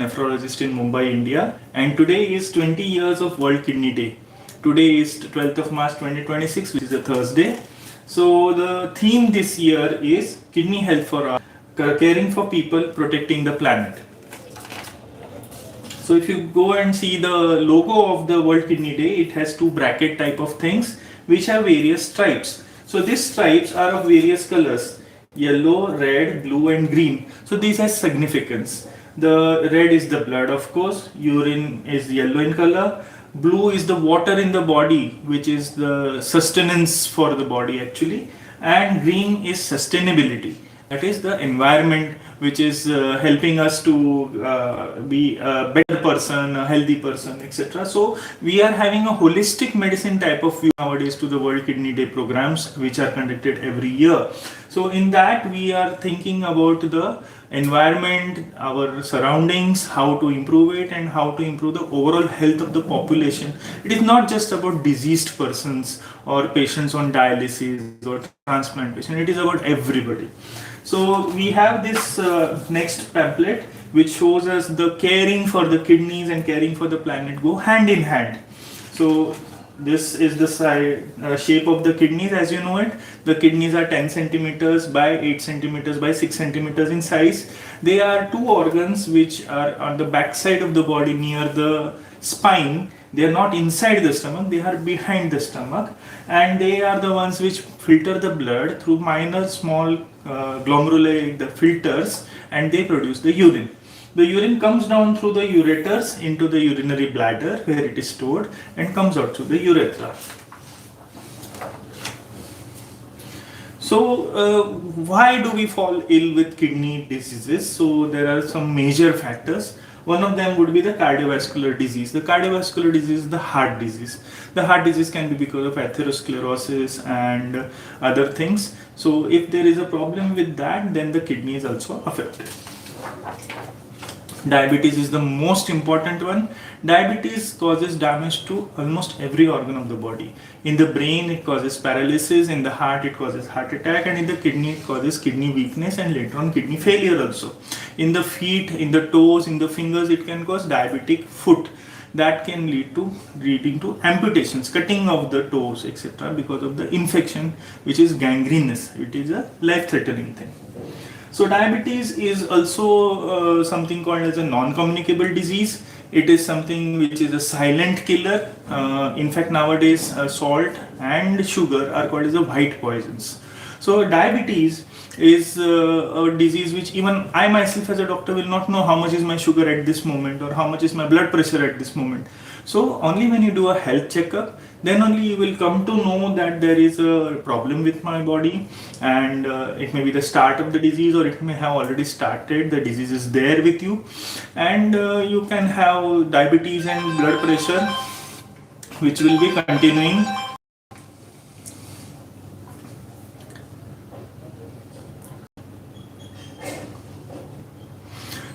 nephrologist in Mumbai, India, and today is 20 years of World Kidney Day. Today is 12th of March 2026, which is a Thursday. So the theme this year is Kidney Health for All, caring for people, protecting the planet. So if you go and see the logo of the World Kidney Day, it has two bracket type of things which have various stripes. So these stripes are of various colors: yellow, red, blue and green. So these has significance. The red is the blood, of course, urine is yellow in color, blue is the water in the body, which is the sustenance for the body actually, and green is sustainability, that is the environment which is helping us to be a better person, a healthy person, etc. So we are having a holistic medicine type of view nowadays to the World Kidney Day programs which are conducted every year. So in that we are thinking about the environment, our surroundings, how to improve it and how to improve the overall health of the population. It is not just about diseased persons or patients on dialysis or transplantation, it is about everybody. So we have this next pamphlet which shows us the caring for the kidneys and caring for the planet go hand in hand. So this is the shape of the kidneys as you know it. The kidneys are 10 centimeters by 8 centimeters by 6 centimeters in size. They are two organs which are on the back side of the body near the spine. They are not inside the stomach, they are behind the stomach, and they are the ones which filter the blood through minor small glomeruli, the filters, and they produce the urine. The urine comes down through the ureters into the urinary bladder where it is stored and comes out through the urethra. So why do we fall ill with kidney diseases? So there are some major factors. One of them would be the cardiovascular disease. The cardiovascular disease is the heart disease. The heart disease can be because of atherosclerosis and other things. So if there is a problem with that, then the kidney is also affected. Diabetes is the most important one. Diabetes causes damage to almost every organ of the body. In the brain it causes paralysis, in the heart it causes heart attack, and in the kidney it causes kidney weakness and later on kidney failure also. In the feet, in the toes, in the fingers it can cause diabetic foot. That can leading to amputations, cutting of the toes, etc. because of the infection which is gangrenous. It is a life-threatening thing. So diabetes is also something called as a non-communicable disease. It is something which is a silent killer. In fact, nowadays salt and sugar are called as the white poisons. So diabetes is a disease which even I myself as a doctor will not know how much is my sugar at this moment or how much is my blood pressure at this moment. So only when you do a health checkup, then only you will come to know that there is a problem with my body, and it may be the start of the disease or it may have already started. The disease is there with you, and you can have diabetes and blood pressure which will be continuing.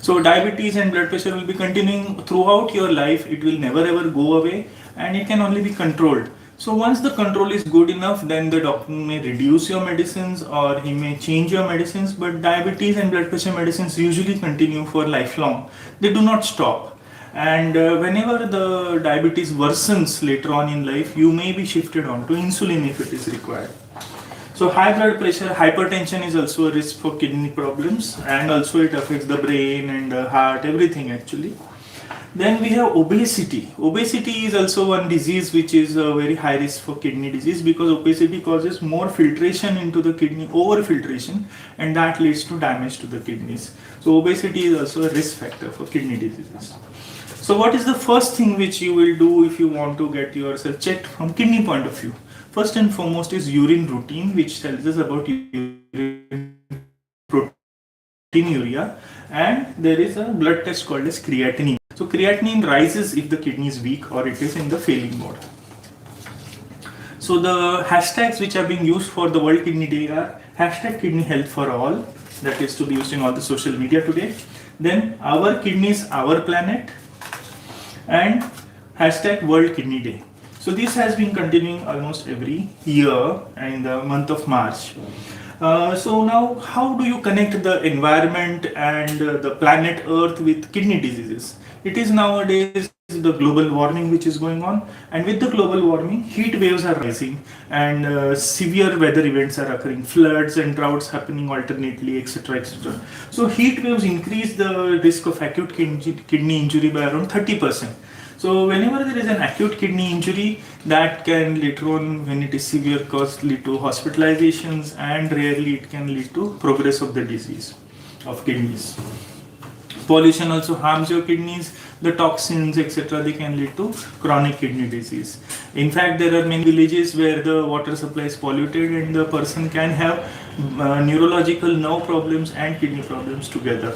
So diabetes and blood pressure will be continuing throughout your life. It will never ever go away, and it can only be controlled. So once the control is good enough, then the doctor may reduce your medicines or he may change your medicines, but diabetes and blood pressure medicines usually continue for lifelong. They do not stop. And whenever the diabetes worsens later on in life, you may be shifted on to insulin if it is required. So high blood pressure, hypertension is also a risk for kidney problems, and also it affects the brain and the heart, everything actually. Then we have obesity. Obesity is also one disease which is a very high risk for kidney disease, because obesity causes more filtration into the kidney, overfiltration, and that leads to damage to the kidneys. So obesity is also a risk factor for kidney diseases. So what is the first thing which you will do if you want to get yourself checked from kidney point of view? First and foremost is urine routine, which tells us about urine proteinuria, and there is a blood test called as creatinine. So creatinine rises if the kidney is weak or it is in the failing mode. So the hashtags which are being used for the World Kidney Day are hashtag kidney health for all, that is to be used in all the social media today. Then our kidneys, our planet, and hashtag World Kidney Day. So this has been continuing almost every year in the month of March. So now, how do you connect the environment and the planet Earth with kidney diseases? It is nowadays the global warming which is going on, and with the global warming, heat waves are rising, and severe weather events are occurring, floods and droughts happening alternately, etc., etc. So heat waves increase the risk of acute kidney injury by around 30%. So whenever there is an acute kidney injury, that can later on, when it is severe, cause lead to hospitalizations, and rarely it can lead to progress of the disease of kidneys. Pollution also harms your kidneys. The toxins, etc., they can lead to chronic kidney disease. In fact, there are many villages where the water supply is polluted, and the person can have neurological nerve problems and kidney problems together.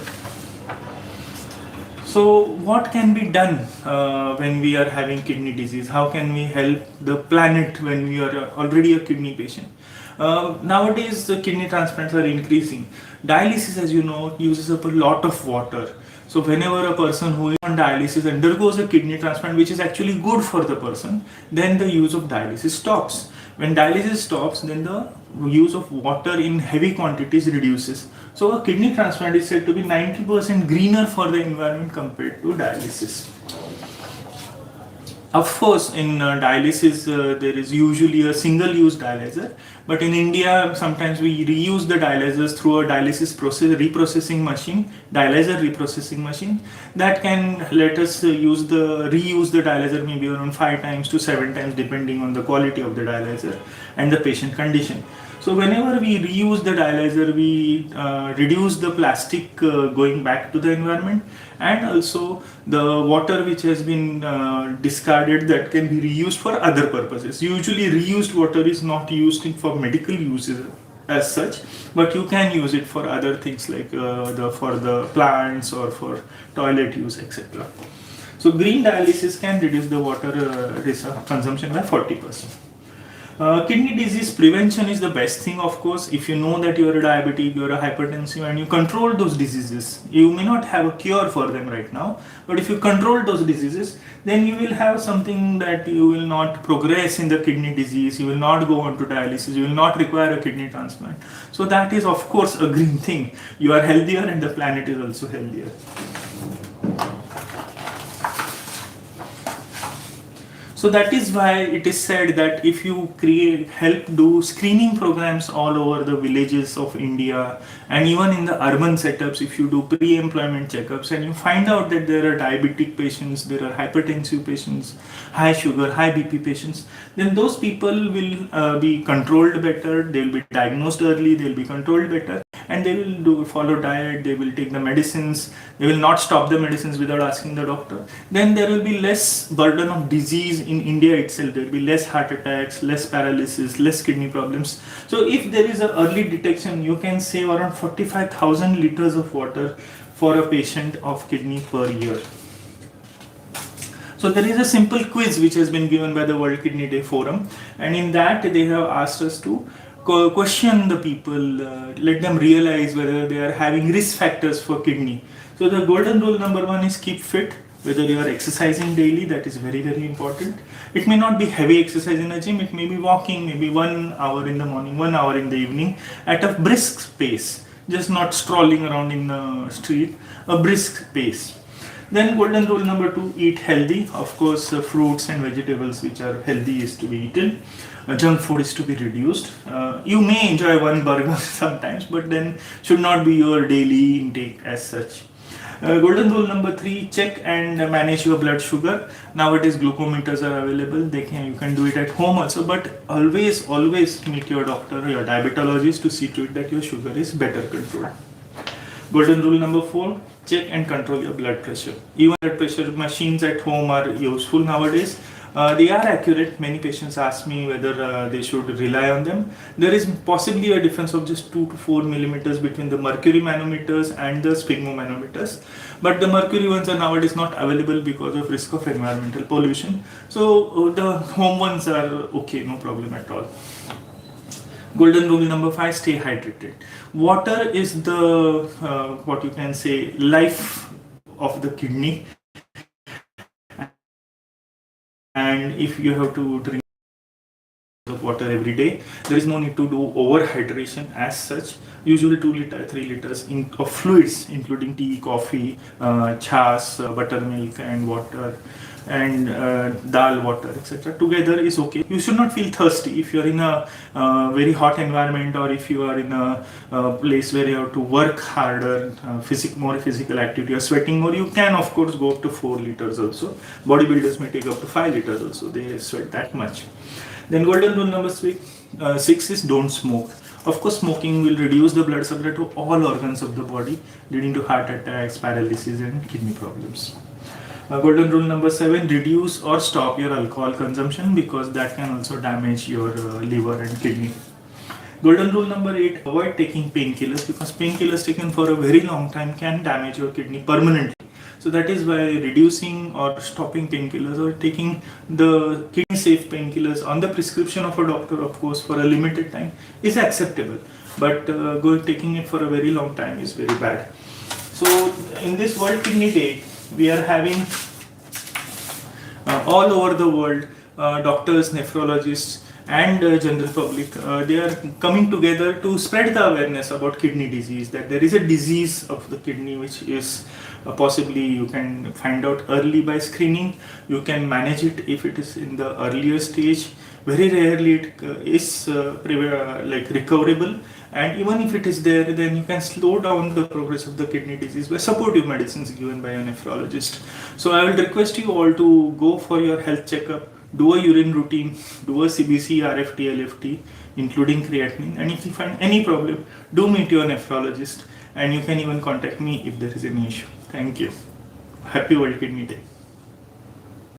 So, what can be done when we are having kidney disease? How can we help the planet when we are already a kidney patient? Nowadays, the kidney transplants are increasing. Dialysis, as you know, uses up a lot of water. So, whenever a person who is on dialysis undergoes a kidney transplant, which is actually good for the person, then the use of dialysis stops. When dialysis stops, then the use of water in heavy quantities reduces. So a kidney transplant is said to be 90% greener for the environment compared to dialysis. Of course, in dialysis, there is usually a single-use dialyzer, but in India, sometimes we reuse the dialyzers through a dialysis reprocessing machine, dialyzer reprocessing machine, that can let us reuse the dialyzer maybe around 5 times to 7 times, depending on the quality of the dialyzer and the patient condition. So whenever we reuse the dialyzer, we reduce the plastic going back to the environment, and also the water which has been discarded, that can be reused for other purposes. Usually reused water is not used for medical uses as such, but you can use it for other things like for the plants or for toilet use, etc. So green dialysis can reduce the water consumption by 40%. Kidney disease prevention is the best thing, of course. If you know that you are a diabetic, you are a hypertensive, and you control those diseases, you may not have a cure for them right now, but if you control those diseases, then you will have something that you will not progress in the kidney disease, you will not go on to dialysis, you will not require a kidney transplant. So that is, of course, a green thing. You are healthier and the planet is also healthier. So that is why it is said that if you help do screening programs all over the villages of India, and even in the urban setups, if you do pre-employment checkups and you find out that there are diabetic patients, there are hypertensive patients, high sugar, high BP patients, then those people will be controlled better, they will be diagnosed early, they will be controlled better, and they will follow diet, they will take the medicines, they will not stop the medicines without asking the doctor. Then there will be less burden of disease in India itself. There will be less heart attacks, less paralysis, less kidney problems. So if there is an early detection, you can save around 45,000 liters of water for a patient of kidney per year. So there is a simple quiz which has been given by the World Kidney Day Forum, and in that they have asked us to question the people, let them realize whether they are having risk factors for kidney. So the golden rule number 1 is keep fit. Whether you are exercising daily, that is very, very important. It may not be heavy exercise in a gym, it may be walking maybe 1 hour in the morning, 1 hour in the evening at a brisk pace, just not strolling around in the street, a brisk pace. Then golden rule number 2, eat healthy. Of course, fruits and vegetables which are healthy is to be eaten. Junk food is to be reduced. You may enjoy one burger sometimes, but then should not be your daily intake as such. Golden rule number 3, check and manage your blood sugar. Nowadays glucometers are available. You can do it at home also, but always meet your doctor or your diabetologist to see to it that your sugar is better controlled. Golden rule number 4, check and control your blood pressure. Even blood pressure machines at home are useful nowadays. They are accurate. Many patients ask me whether they should rely on them. There is possibly a difference of just 2 to 4 millimeters between the mercury manometers and the sphygmomanometers, but the mercury ones are nowadays not available because of risk of environmental pollution. So the home ones are okay, no problem at all. Golden rule number 5, stay hydrated. Water is the what you can say life of the kidney, and if you have to drink of water every day. There is no need to do over hydration as such. Usually 3 liters of fluids, including tea, coffee, chas, buttermilk, and water, and dal water, etc. together is okay. You should not feel thirsty if you are in a very hot environment, or if you are in a place where you have to work harder, more physical activity, or sweating more. You can of course go up to 4 liters also. Bodybuilders may take up to 5 liters also. They sweat that much. Then golden rule number 6 is don't smoke. Of course, smoking will reduce the blood supply to all organs of the body, leading to heart attacks, paralysis, and kidney problems. Golden rule number 7, reduce or stop your alcohol consumption, because that can also damage your liver and kidney. Golden rule number 8, avoid taking painkillers, because painkillers taken for a very long time can damage your kidney permanently. So that is why reducing or stopping painkillers, or taking the kidney safe painkillers on the prescription of a doctor, of course, for a limited time is acceptable. But taking it for a very long time is very bad. So in this World Kidney Day, we are having all over the world doctors, nephrologists, and general public, they are coming together to spread the awareness about kidney disease, that there is a disease of the kidney which is possibly you can find out early by screening. You can manage it if it is in the earlier stage. Very rarely it is recoverable, and even if it is there, then you can slow down the progress of the kidney disease by supportive medicines given by a nephrologist. So I will request you all to go for your health checkup, do a urine routine, do a CBC, RFT, LFT, including creatinine, and if you find any problem, do meet your nephrologist, and you can even contact me if there is any issue. Thank you. Happy World Kidney Day.